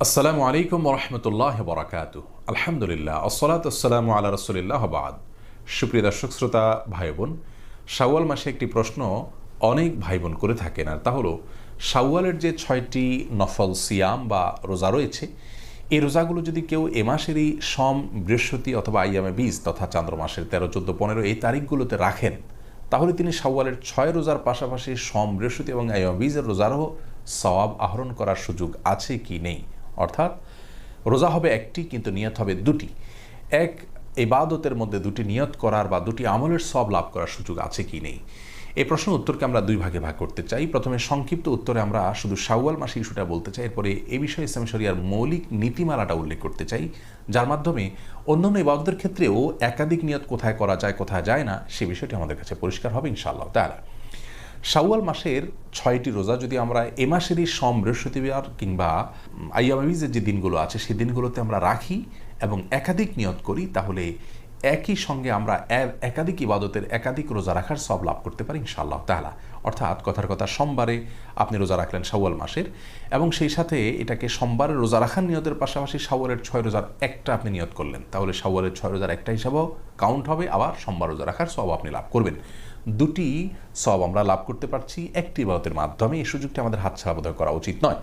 আসসালামু আলাইকুম ওরহমতুল্লাহ বরাকাতু। আলহামদুলিল্লাহ আসসালাতু আসসালামু আলা রাসূলিল্লাহ বাদ। সুপ্রিয় দর্শক শ্রোতা ভাই বোন, শাওয়াল মাসে একটি প্রশ্ন অনেক ভাই বোন করে থাকেন, আর তা হলো শাওয়ালের যে 6টি নফল সিয়াম বা রোজা রয়েছে, এই রোজাগুলো যদি কেউ এ মাসেরই সোম, বৃহস্পতি অথবা আইয়ামে বীজ তথা চান্দ্র মাসের 13, 14, 15 এই তারিখগুলোতে রাখেন, তাহলে তিনি শাওয়ালের 6 রোজার পাশাপাশি সোম, বৃহস্পতি এবং আইয়ামে বীজের রোজারও সওয়াব আহরণ করার সুযোগ আছে কি নেই। অর্থাৎ রোজা হবে একটি, কিন্তু নিয়ত হবে দুটি। এক ইবাদতের মধ্যে দুটি নিয়ত করার বা দুটি আমলের সওয়াব লাভ করার সুযোগ আছে কি নেই, এই প্রশ্নের উত্তরকে আমরা দুই ভাগে ভাগ করতে চাই। প্রথমে সংক্ষিপ্ত উত্তরে আমরা শুধু শাওয়াল মাসে ইস্যুটা বলতে চাই, এরপরে এ বিষয়ে ইসলাম শরিয়ার মৌলিক নীতিমালাটা উল্লেখ করতে চাই, যার মাধ্যমে অন্যান্য ইবাদতের ক্ষেত্রেও একাধিক নিয়ত কোথায় করা যায় কোথায় যায় না সে বিষয়টি আমাদের কাছে পরিষ্কার হবে ইনশাআল্লাহ তাআলা। শাওয়াল মাসের 6টি রোজা যদি আমরা এ মাসেরই সোম, বৃহস্পতিবার কিংবা আইয়ামে বীজের যে দিনগুলো আছে সেই দিনগুলোতে আমরা রাখি এবং একাধিক নিয়ত করি, তাহলে একই সঙ্গে আমরা একাধিক ইবাদতের একাধিক রোজা রাখার সওয়াব লাভ করতে পারি ইনশাআল্লাহ তাআলা। অর্থাৎ কথার কথা, সোমবারে আপনি রোজা রাখলেন শাওয়াল মাসের, এবং সেই সাথে এটাকে সোমবারের রোজা রাখার নিয়তের পাশাপাশি শাওয়ালের 6 রোজার একটা আপনি নিয়ত করলেন, তাহলে শাওয়ালের 6 রোজার একটা হিসাবেও কাউন্ট হবে, আবার সোমবার রোজা রাখার সওয়াব আপনি লাভ করবেন। দুটি সওয়াব আমরা লাভ করতে পারছি একটি ইবাদতের মাধ্যমে। এই সুযোগটি আমাদের হাতছাড়া বোধহয় করা উচিত নয়।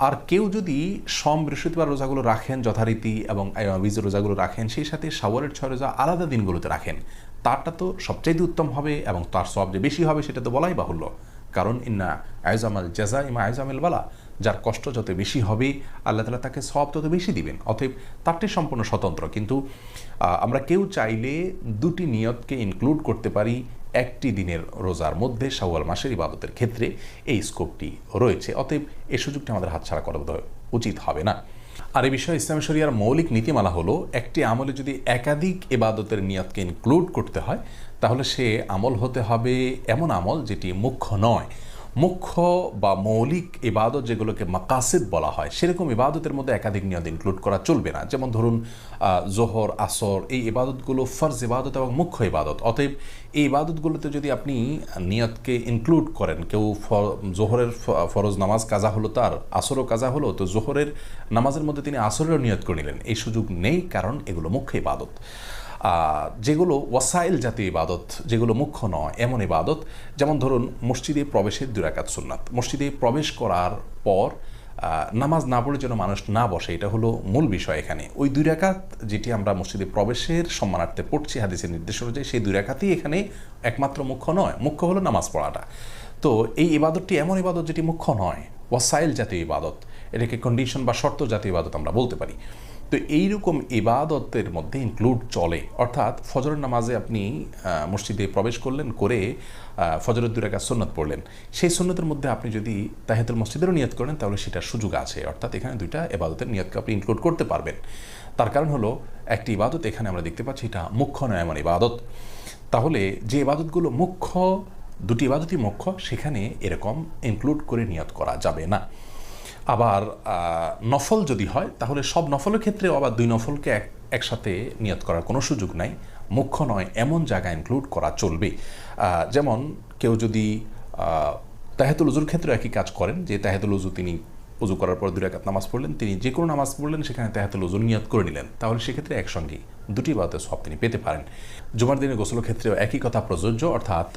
আর কেউ যদি সোম, বৃহস্পতিবার রোজাগুলো রাখেন যথারীতি এবং বীজের রোজাগুলো রাখেন, সেই সাথে শাওয়ালের 6 রোজা আলাদা দিনগুলোতে রাখেন, তারটা তো সবচাইতে উত্তম হবে এবং তার সওয়াব যে বেশি হবে সেটা তো বলাই বাহুল্য। কারণ ইন্না আইজামাল জাযা ইমা আইজামিল বালা, যার কষ্ট যত বেশি হবে আল্লাহ তাআলা তাকে সওয়াব তত বেশি দিবেন। অতএব তারটি সম্পূর্ণ স্বতন্ত্র। কিন্তু আমরা কেউ চাইলে দুটি নিয়তকে ইনক্লুড করতে পারি একটি দিনের রোজার মধ্যে শাওয়াল মাসের ইবাদতের ক্ষেত্রে, এই স্কোপটি রয়েছে। অতএব এই সুযোগটি আমাদের হাতছাড়া করা উচিত হবে না। আর এই বিষয়ে ইসলাম শরিয়ার মৌলিক নীতিমালা হলো, একটি আমলে যদি একাধিক ইবাদতের নিয়তকে ইনক্লুড করতে হয়, তাহলে সে আমল হতে হবে এমন আমল যেটি মুখ্য নয়। মুখ্য বা মৌলিক ইবাদত যেগুলোকে মাকাসিদ বলা হয়, সেরকম ইবাদতের মধ্যে একাধিক নিয়ত ইনক্লুড করা চলবে না। যেমন ধরুন জোহর, আসর, এই ইবাদতগুলো ফরজ ইবাদত এবং মুখ্য ইবাদত। অতএব এই ইবাদতগুলোতে যদি আপনি নিয়তকে ইনক্লুড করেন, কেউ জোহরের ফরজ নামাজ কাজা হলো, তার আসরও কাজা হলো, তো জোহরের নামাজের মধ্যে তিনি আসরেরও নিয়ত করে নিলেন, এই সুযোগ নেই, কারণ এগুলো মুখ্য ইবাদত। যেগুলো ওয়াসাইল জাতীয় ইবাদত, যেগুলো মুখ্য নয় এমন ইবাদত, যেমন ধরুন মসজিদে প্রবেশের 2 রাকাত সুন্নাত, মসজিদে প্রবেশ করার পর নামাজ না পড়ে যেন মানুষ না বসে, এটা হলো মূল বিষয় এখানে। ওই 2 রাকাত যেটি আমরা মসজিদে প্রবেশের সম্মানার্থে পড়ছি হাদিসের নির্দেশ অনুযায়ী, সেই 2 রাকাতই এখানে একমাত্র মুখ্য নয়, মুখ্য হলো নামাজ পড়াটা। তো এই ইবাদতটি এমন ইবাদত যেটি মুখ্য নয়, ওয়াসাইল জাতীয় ইবাদত, এটাকে কন্ডিশন বা শর্ত জাতীয় ইবাদত আমরা বলতে পারি। তো এইরকম ইবাদতের মধ্যে ইনক্লুড চলে। অর্থাৎ ফজরের নামাজে আপনি মসজিদে প্রবেশ করলেন, করে ফজরের 2 রাকাত সুন্নাত পড়লেন, সেই সুন্নতের মধ্যে আপনি যদি তাহিয়াতুল মসজিদেরও নিয়ত করেন, তাহলে সেটার সুযোগ আছে। অর্থাৎ এখানে 2টা ইবাদতের নিয়তকে আপনি ইনক্লুড করতে পারবেন। তার কারণ হলো, একটি ইবাদত এখানে আমরা দেখতে পাচ্ছি এটা মুখ্য নয় এমন ইবাদত। তাহলে যে ইবাদতগুলো মুখ্য, 2টি ইবাদতই মুখ্য, সেখানে এরকম ইনক্লুড করে নিয়ত করা যাবে না। আবার নফল যদি হয়, তাহলে সব নফলের ক্ষেত্রে আবার 2 নফলকে একসাথে নিয়ত করার কোনো সুযোগ নাই, মুখ্য নয় এমন জায়গায় ইনক্লুড করা চলবে। যেমন কেউ যদি তাহিয়াতুল উজুর ক্ষেত্রে একই কাজ করেন, যে তাহিয়াতুল উজু তিনি উজু করার পর 2 রাকাত নামাজ পড়লেন, তিনি যে কোনো নামাজ পড়লেন সেখানে তাহিয়াতুল উজুর নিয়ত করে নিলেন, তাহলে সেক্ষেত্রে একসঙ্গে 2টি ইবাদতের সওয়াব তিনি পেতে পারেন। জুমার দিনে গোসলের ক্ষেত্রেও একই কথা প্রযোজ্য। অর্থাৎ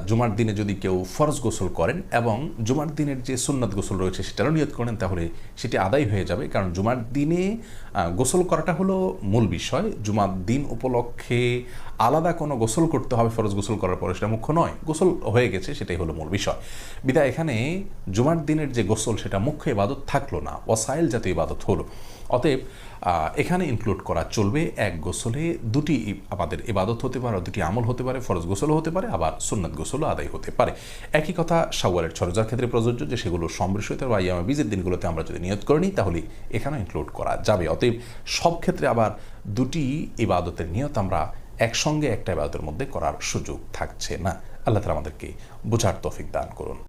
জুমার দিনে যদি কেউ ফরজ গোসল করেন এবং জুমার দিনের যে সুন্নাত গোসল রয়েছে সেটারও নিয়ত করেন, তাহলে সেটি আদায় হয়ে যাবে। কারণ জুমার দিনে গোসল করাটা হলো মূল বিষয়। জুমার দিন উপলক্ষে আলাদা কোনো গোসল করতে হবে ফরজ গোসল করার পরে, সেটা মুখ্য নয়, গোসল হয়ে গেছে সেটাই হলো মূল বিষয়। বিধায় এখানে জুমার দিনের যে গোসল সেটা মুখ্য ইবাদত থাকলো না, ওয়াসাইল জাতীয় ইবাদত হলো। অতএব এখানে ইনক্লুড করা চলবে, এক গোসলে 2টি আমাদের ইবাদত হতে পারে, 2টি আমল হতে পারে, ফরজ গোসলও হতে পারে, আবার সুন্নাত গোসলও আদায় হতে পারে। একই কথা শাওয়ালের 6 রোজার ক্ষেত্রে প্রযোজ্য, যে সেগুলো সোম, বৃহস্পতিবার বা আইয়ামে বীজের দিনগুলোতে আমরা যদি নিয়ত করে নিই, তাহলে এখানে ইনক্লুড করা যাবে। অতএব সব ক্ষেত্রে আবার 2টি ইবাদতের নিয়ত আমরা একসঙ্গে একটা ইবাদতের মধ্যে করার সুযোগ থাকছে না। আল্লাহ তাআলা আমাদেরকে বোঝার তৌফিক দান করুন।